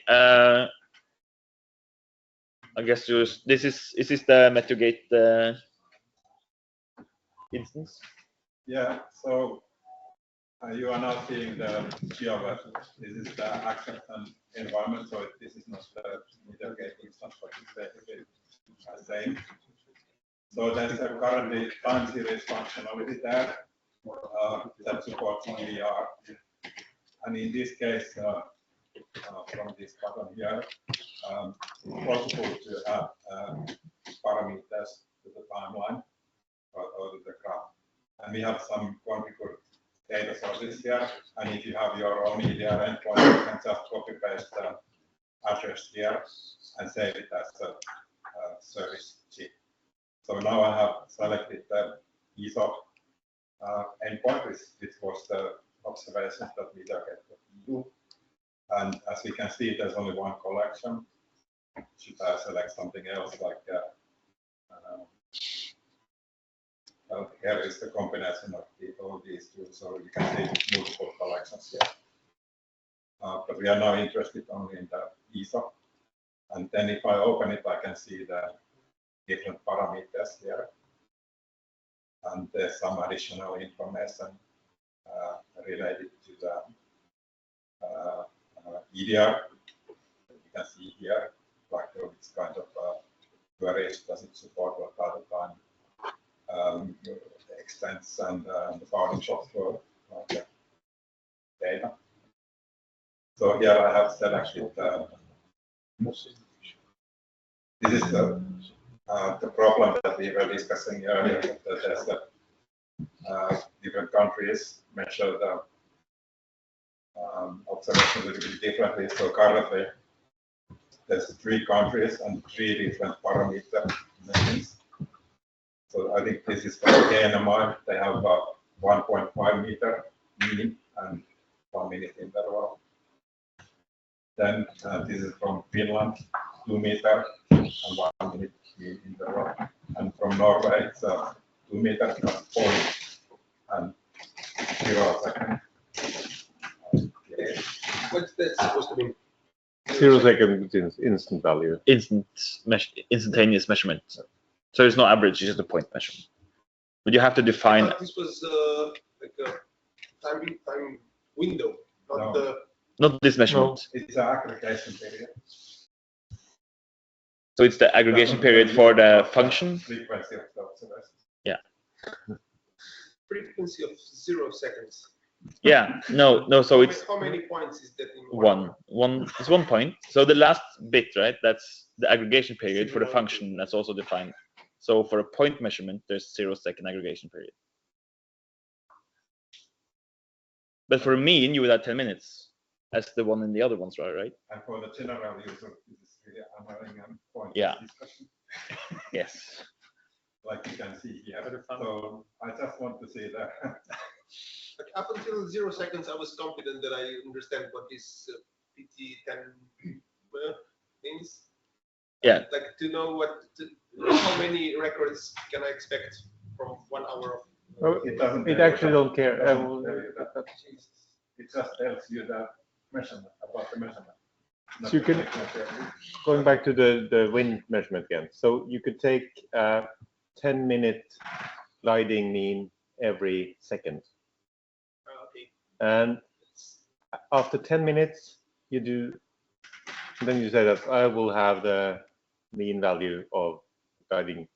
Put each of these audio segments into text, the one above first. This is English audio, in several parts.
I guess this is the MeteoGate instance? Yeah, so you are now seeing the GeoWeb. This is the access and environment, so this is not the MeteoGate instance, but it's basically the same. So there's a currently time series functionality there that supports EVR. And in this case, from this button here, it's possible to add parameters to the timeline or to the graph. And we have some configured data sources here. And if you have your own EDR endpoint, you can just copy paste the address here and save it as a service chip. So now I have selected the E-SOH endpoint, which was the observations that MeteoGate.eu. And as we can see, there's only one collection. Should I select something else like here is the combination of all these two, so you can see multiple collections here. But we are now interested only in the E-SOH. And then if I open it, I can see the different parameters here. And there's some additional information related to the EDR. You can see here, like which kind of queries does it support, what are the time extents and the bounding software data. So here I have selected this is the problem that we were discussing earlier, that there's different countries measure the observation a little bit differently. So currently, there's 3 countries and 3 different parameter measurements. So I think this is from KNMI. They have 1.5 meter mean and 1 minute interval. Then this is from Finland, 2 meter and 1 minute mean interval. And from Norway, it's 2 meter plus point and 0 second. What's that supposed to mean? 0 second instant value. Instantaneous measurement. So there's no average, it's just a point measurement. But you have to define. I thought this was like a time window, not the. Not this measurement. No, it's an aggregation period. So it's the aggregation period for the function. Frequency of the observations. Yeah. Frequency of 0 seconds. Yeah. No. So it's how many points is that in one? It's 1 point. So the last bit, right? That's the aggregation period for the function. That's also defined. So for a point measurement, there's 0 second aggregation period. But for a mean, you would have 10 minutes, as the one in the other ones, right? And for the general user, this is really annoying point. Yeah. Discussion. Yes. Like you can see here. So I just want to see that. Like up until 0 seconds, I was confident that I understand what this PT10 means. Yeah. Like to know how many records can I expect from 1 hour of. It actually don't care. It just tells you the measurement, about the measurement. So you can, going back to the wind measurement again. So you could take 10-minute gliding mean every second. Okay. And after 10 minutes, you do, then you say that I will have the mean value of guiding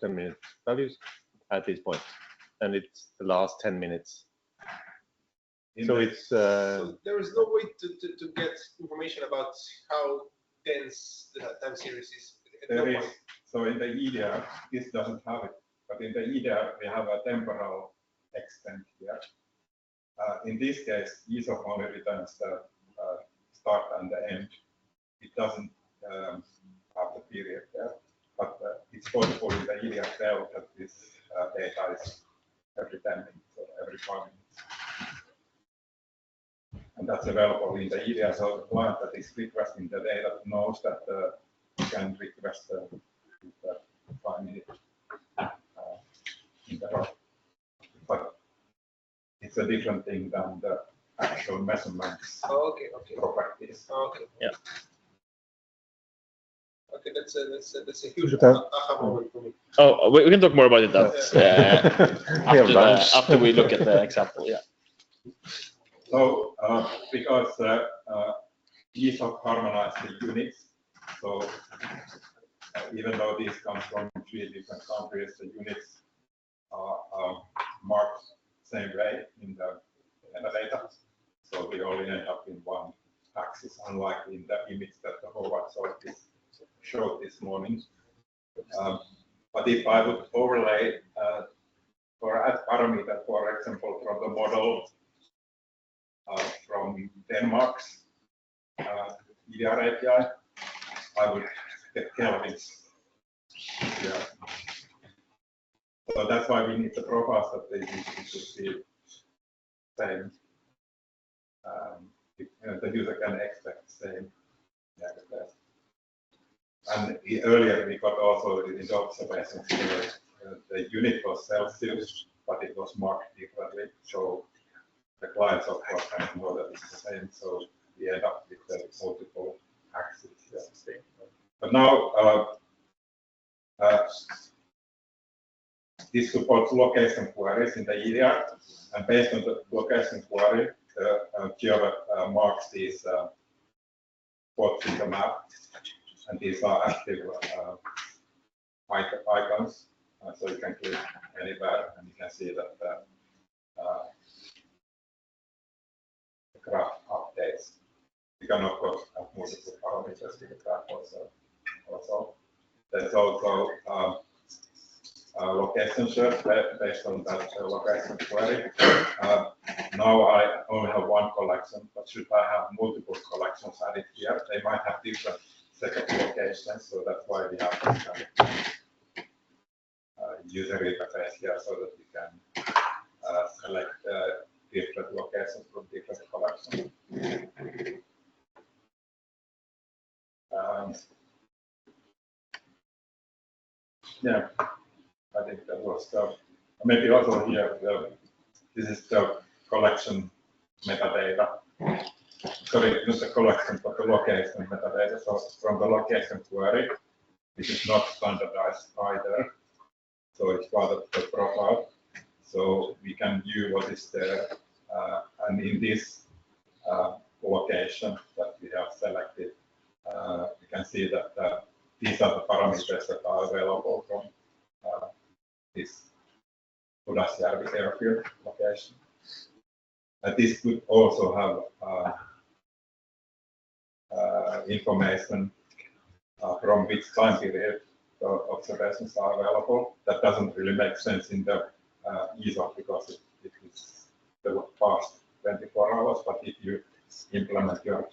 10-minute values at this point. And it's the last 10 minutes. So it's so there is no way to get information about how dense the time series is. There is. So in the EDR, this doesn't have it, but in the EDR we have a temporal extent here. In this case, E-SOH only returns the start and the end. It doesn't have the period there, but it's possible in the EDR cell that this data is every 10 minutes or every 5 minutes. And that's available in the EDR, so the client that is requesting the data knows that you can request the 5-minute interval. But it's a different thing than the actual measurements okay. properties. Okay. Yeah. that's a huge Okay. aha moment for me. Oh, we can talk more about it now. We have lunch. After we look at the example, yeah. So because E-SOH harmonized the units, so even though these come from 3 different countries, the units are marked same way in the metadata. So we only end up in one axis, unlike in the image that the Howard showed this morning. But if I would overlay or add parameter, for example, from the model from Denmark's EDR API, I would get Kelvins. Yeah. So that's why we need the profiles that they should be same. The user can expect the same. And earlier we got also in the observations the unit was Celsius, but it was marked differently. So the clients of course kind of know that it's the same. So we end up with the multiple axes. Yeah. But now this supports location queries in the EDR, and based on the location query, Java marks these spots in the map, and these are active icons, so you can click anywhere, and you can see that the graph updates. You can of course have multiple parameters in the graph also. There's also location search based on that location query. Now I only have one collection, but should I have multiple collections added here, they might have different set of locations, so that's why we have this kind of user interface here, so that we can select different locations from different collections. Yeah. I think that was maybe also here. This is the collection metadata. Sorry, not the collection, but the location metadata. So from the location query, this is not standardized either. So it's part of the profile. So we can view what is there, and in this location that we have selected, we can see that these are the parameters that are available from this Pudasjärvi airfield location. This could also have information from which time period the observations are available. That doesn't really make sense in the E-SOH because it is the past 24 hours, but if you implement your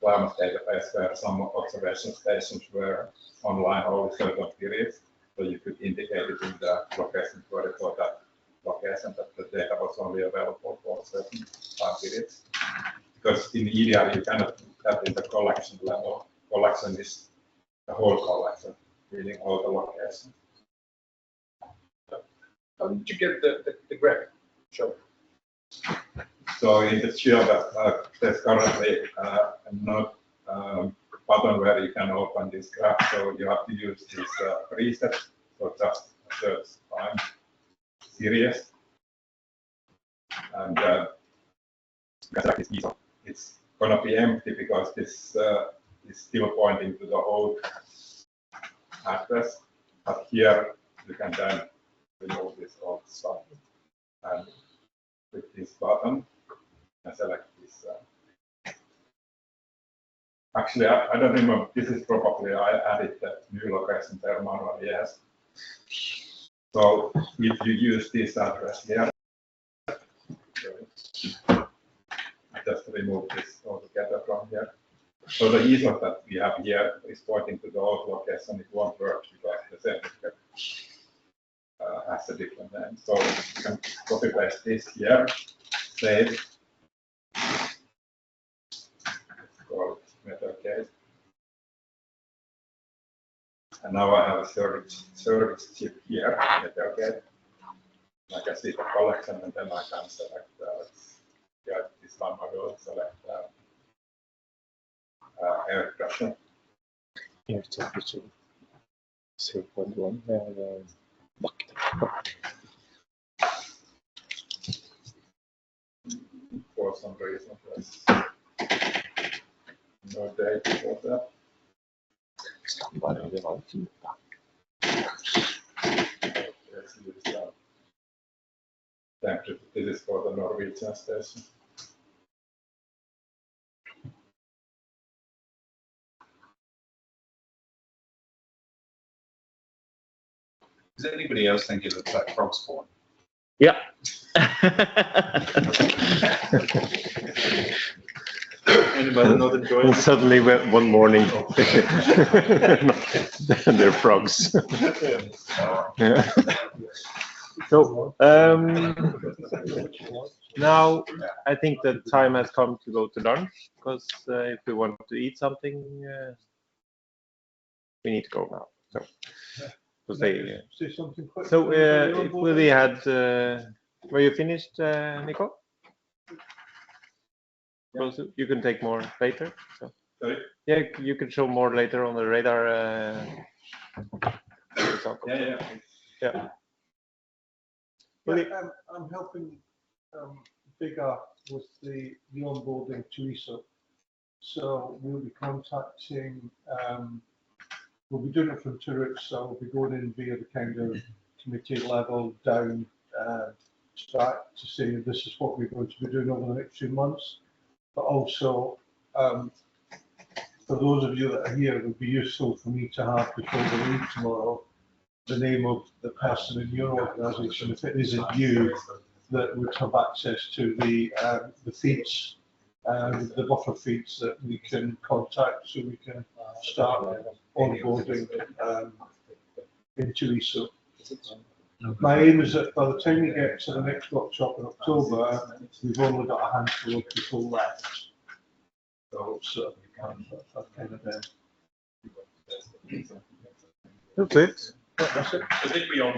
climate database where some observation stations were online only certain periods, so you could indicate it in the location query for that location that the data was only available for certain time periods. Because in EDR you cannot do that in the collection level. Collection is the whole collection, meaning all the locations. How did you get the graph shown? So in the Java, there's currently not button where you can open this graph, so you have to use this preset, so just search time series, and it's going to be empty because this is still pointing to the old address, but here you can then remove this old stuff and click this button and select this. Actually, I don't remember. This is probably I added the new location there manually. Yes. So if you use this address here, just remove this altogether from here. So the E-SOH that we have here is pointing to the old location. It won't work because the certificate has a different name. So you can copy paste this here, save. MeteoGate. And now I have a service chip here, MeteoGate. I can see the collection, and then I can select this time I will select air pressure. Air temperature. 0.1. For some reason, there's no data for that. Standard, det var fint da. Let's use that. Temperature. This is for the Norwegian station. Does anybody else think it looks like frog spawn? Yeah. Anybody not enjoying And suddenly one morning, they're frogs. Yeah. So now I think the time has come to go to lunch, because if we want to eat something, we need to go now. So, Say something quick. so if we had, were you finished, Nico? Well, so you can take more later. So. Sorry? Yeah, you can show more later on the radar. Example. Yeah. Yeah, I'm helping Bigger with the onboarding to E-SOH. So we'll be contacting, we'll be doing it from two routes. So we'll be going in via the kind of committee level down track to say this is what we're going to be doing over the next few months. But also, for those of you that are here, it would be useful for me to have before we leave tomorrow the name of the person in your organisation, if it isn't you, that would have access to the feeds, the buffer feeds that we can contact, so we can start onboarding into E-SOH. My aim is that by the time we get to the next workshop in October, we've only got a handful of people left. So that's kind of That's it. that's it. I think we all